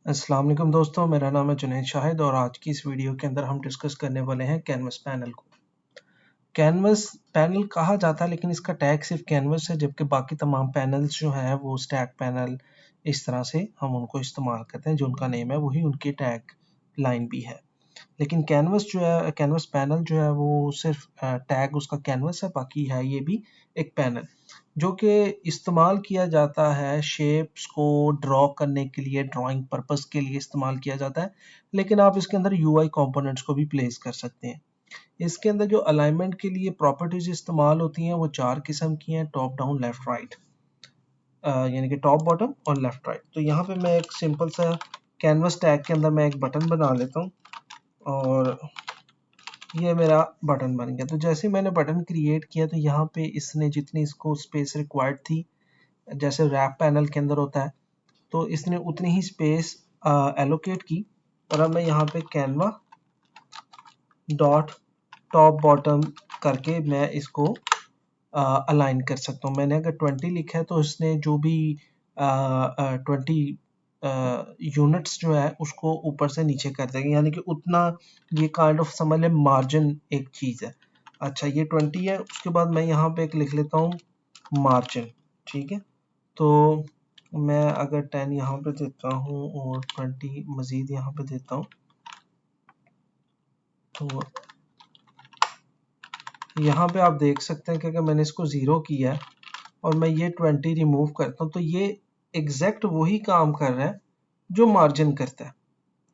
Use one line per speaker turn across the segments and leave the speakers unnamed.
अस्सलाम वालेकुम दोस्तों, मेरा नाम है जुनैद शाहिद और आज की इस वीडियो के अंदर हम डिस्कस करने वाले हैं कैनवस पैनल को। कैनवस पैनल कहा जाता है लेकिन इसका टैग सिर्फ कैनवस है, जबकि बाकी तमाम पैनल्स जो हैं वो स्टैक पैनल, इस तरह से हम उनको इस्तेमाल करते हैं। जो उनका नेम है वही उनकी टैग लाइन भी है। लेकिन कैनवस जो है, कैनवस पैनल जो है वो सिर्फ टैग उसका कैनवस है, बाकी है ये भी एक पैनल जो कि इस्तेमाल किया जाता है शेप्स को ड्रॉ करने के लिए, ड्राइंग पर्पस के लिए इस्तेमाल किया जाता है। लेकिन आप इसके अंदर यूआई कंपोनेंट्स को भी प्लेस कर सकते हैं। इसके अंदर जो अलाइनमेंट के लिए प्रॉपर्टीज इस्तेमाल होती हैं वो 4 किस्म की हैं: टॉप डाउन, लेफ्ट राइट, यानी कि टॉप बॉटम और लेफ्ट राइट। तो यहाँ पे मैं एक सिंपल सा कैनवस टैग के अंदर मैं एक बटन बना लेता हूँ और ये मेरा बटन बन गया। तो जैसे मैंने बटन क्रिएट किया तो यहाँ पे इसने जितनी इसको स्पेस रिक्वायर्ड थी, जैसे रैप पैनल के अंदर होता है, तो इसने उतनी ही स्पेस एलोकेट की। और अब मैं यहाँ पे कैनवा डॉट टॉप बॉटम करके मैं इसको अलाइन कर सकता हूँ। मैंने अगर 20 लिखा है तो इसने जो भी 20 यूनिट्स जो है उसको ऊपर से नीचे कर देंगे, यानी कि उतना ये काइंड ऑफ समझ लें मार्जिन एक चीज़ है। अच्छा, ये 20 है। उसके बाद मैं यहाँ पे एक लिख लेता हूँ मार्जिन। ठीक है, तो मैं अगर 10 यहाँ पे देता हूँ और 20 मज़ीद यहाँ पे देता हूँ, तो यहाँ पे आप देख सकते हैं कि अगर मैंने इसको 0 किया है और मैं ये 20 रिमूव करता हूँ तो ये एग्जैक्ट वही काम कर रहा है जो मार्जिन करता है।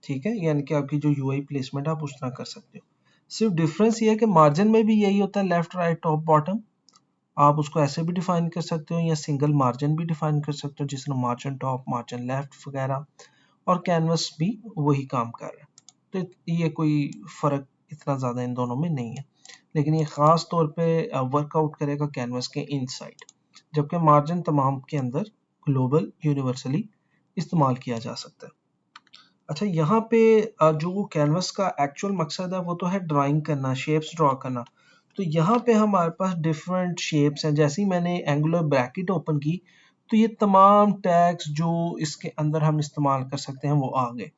ठीक है, यानी कि आपकी जो यूआई प्लेसमेंट आप उस तरह कर सकते हो। सिर्फ डिफरेंस ये है कि मार्जिन में भी यही होता है, लेफ्ट राइट टॉप बॉटम। आप उसको ऐसे भी डिफाइन कर सकते हो या सिंगल मार्जिन भी डिफाइन कर सकते हो, जिस तरह मार्जिन टॉप, मार्जिन लेफ्ट वगैरह। और कैनवस भी वही काम कर रहा है, तो ये कोई फ़र्क इतना ज़्यादा इन दोनों में नहीं है। लेकिन ये ख़ास तौर पे वर्कआउट करेगा कैनवस के इनसाइड, जबकि मार्जिन तमाम के अंदर ग्लोबल यूनिवर्सली इस्तेमाल किया जा सकता है। अच्छा, यहाँ पे जो वो कैनवस का एक्चुअल मकसद है वो तो है ड्राइंग करना, शेप्स ड्रॉ करना। तो यहाँ पे हमारे पास डिफरेंट शेप्स हैं। जैसे ही मैंने एंगुलर ब्रैकेट ओपन की तो ये तमाम टैग्स जो इसके अंदर हम इस्तेमाल कर सकते हैं वो आ गए।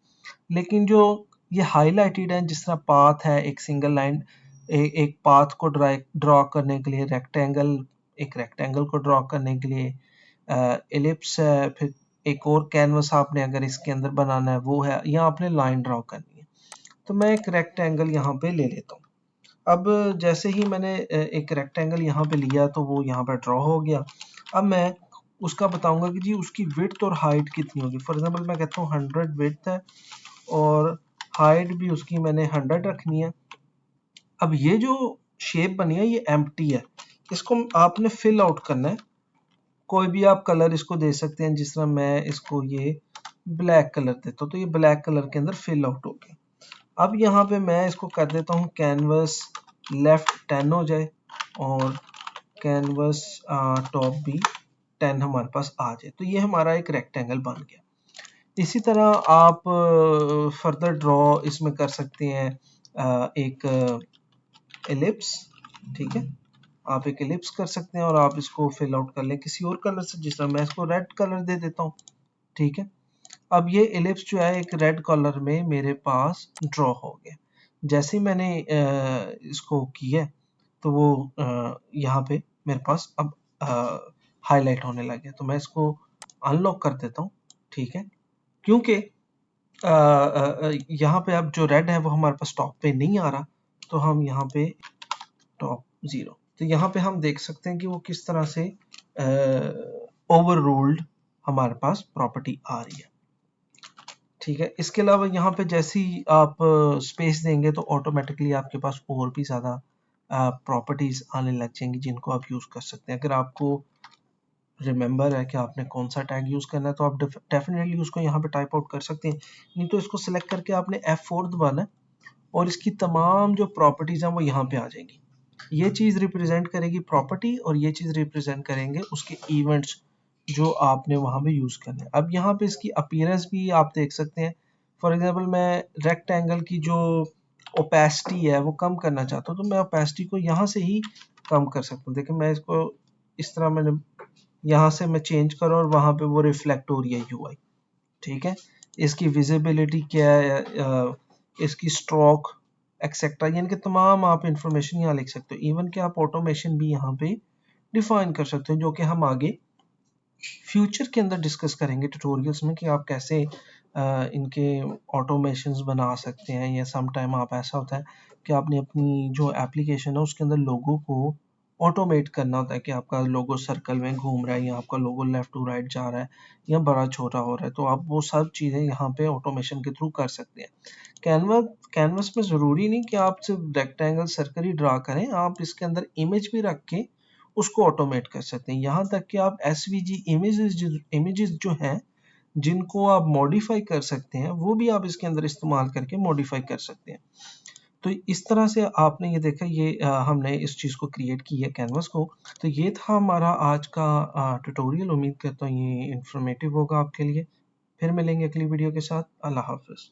लेकिन जो ये हाईलाइटेड है, जिस तरह पाथ है, एक सिंगल लाइन, एक पाथ को ड्रॉ करने के लिए रेक्टेंगल, एक रेक्टेंगल को ड्रॉ करने के लिए एलिप्स है, फिर एक और कैनवस आपने अगर इसके अंदर बनाना है वो है, या आपने लाइन ड्रॉ करनी है। तो मैं एक रेक्टेंगल यहाँ पे ले लेता हूँ। अब जैसे ही मैंने एक रेक्टेंगल यहाँ पे लिया तो वो यहाँ पे ड्रॉ हो गया। अब मैं उसका बताऊंगा कि जी उसकी विड्थ और हाइट कितनी होगी। फॉर एग्जांपल मैं कहता हूँ 100 विड्थ है और हाइट भी उसकी मैंने 100 रखनी है। अब ये जो शेप बनी है ये एम्प्टी है, इसको आपने फिल आउट करना है। कोई भी आप कलर इसको दे सकते हैं, जिस तरह मैं इसको ये ब्लैक कलर देता हूँ, तो ये ब्लैक कलर के अंदर फिल आउट हो गया। अब यहाँ पे मैं इसको कर देता हूँ कैनवस लेफ्ट 10 हो जाए और कैनवस टॉप भी 10 हमारे पास आ जाए, तो ये हमारा एक रेक्टेंगल बन गया। इसी तरह आप फर्दर ड्रॉ इसमें कर सकते हैं एक एलिप्स। ठीक है, आप एक एलिप्स कर सकते हैं और आप इसको फिल आउट कर लें किसी और कलर से, जिस तरह मैं इसको रेड कलर दे देता हूँ। ठीक है, अब ये एलिप्स जो है एक रेड कलर में मेरे पास ड्रॉ हो गया। जैसे ही मैंने इसको किया तो वो यहाँ पे मेरे पास अब हाईलाइट होने लग गया। तो मैं इसको अनलॉक कर देता हूँ। ठीक है, क्योंकि यहाँ पे अब जो रेड है वो हमारे पास टॉप पे नहीं आ रहा, तो हम यहाँ पे टॉप 0, तो यहाँ पे हम देख सकते हैं कि वो किस तरह से ओवर रूल्ड हमारे पास प्रॉपर्टी आ रही है। ठीक है, इसके अलावा यहाँ पे जैसे ही आप स्पेस देंगे तो ऑटोमेटिकली आपके पास और भी ज़्यादा प्रॉपर्टीज आने लग जाएंगी जिनको आप यूज़ कर सकते हैं। अगर आपको रिमेंबर है कि आपने कौन सा टैग यूज़ करना है तो आप डेफिनेटली उसको यहाँ पे टाइप आउट कर सकते हैं। नहीं तो इसको सिलेक्ट करके आपने F4 दबाना है और इसकी तमाम जो प्रॉपर्टीज़ हैं वो यहाँ पे आ जाएंगी। ये चीज़ रिप्रेजेंट करेगी प्रॉपर्टी और ये चीज़ रिप्रेजेंट करेंगे उसके इवेंट्स जो आपने वहाँ पे यूज़ करने हैं। अब यहाँ पे इसकी अपीयरेंस भी आप देख सकते हैं। फॉर एग्जांपल मैं रेक्टेंगल की जो ओपेसिटी है वो कम करना चाहता हूँ, तो मैं ओपेसिटी को यहाँ से ही कम कर सकता हूँ। देखिए, मैं इसको इस तरह मैंने यहाँ से मैं चेंज करूँ और वहाँ पे वो रिफ्लेक्ट हो रही है यूआई। ठीक है, इसकी विजिबिलिटी क्या है, इसकी स्ट्रोक एक्सेट्रा, यानी कि तमाम आप इंफॉर्मेशन यहाँ लिख सकते हो। इवन कि आप ऑटोमेशन भी यहाँ पे डिफाइन कर सकते हो, जो कि हम आगे फ्यूचर के अंदर डिस्कस करेंगे ट्यूटोरियल्स में कि आप कैसे इनके ऑटोमेशंस बना सकते हैं। या सम टाइम आप ऐसा होता है कि आपने अपनी जो एप्लीकेशन है उसके अंदर लोगो को ऑटोमेट करना होता है कि आपका लोगो सर्कल में घूम रहा है या आपका लोगो लेफ्ट टू राइट जा रहा है या बड़ा छोटा हो रहा है, तो आप वो सब चीज़ें यहाँ पे ऑटोमेशन के थ्रू कर सकते हैं। कैनवस कैनवस में ज़रूरी नहीं कि आप सिर्फ रेक्टेंगल सर्कल ही ड्रा करें, आप इसके अंदर इमेज भी रख के उसको ऑटोमेट कर सकते हैं। यहाँ तक कि आप एसवीजी इमेजेस जो हैं जिनको आप मॉडिफाई कर सकते हैं, वो भी आप इसके अंदर इस्तेमाल करके मॉडिफाई कर सकते हैं। तो इस तरह से आपने ये देखा, ये हमने इस चीज़ को क्रिएट की है कैनवस को। तो ये था हमारा आज का ट्यूटोरियल। उम्मीद करता हूँ ये इंफॉर्मेटिव होगा आपके लिए। फिर मिलेंगे अगली वीडियो के साथ। अल्लाह हाफ़िज़।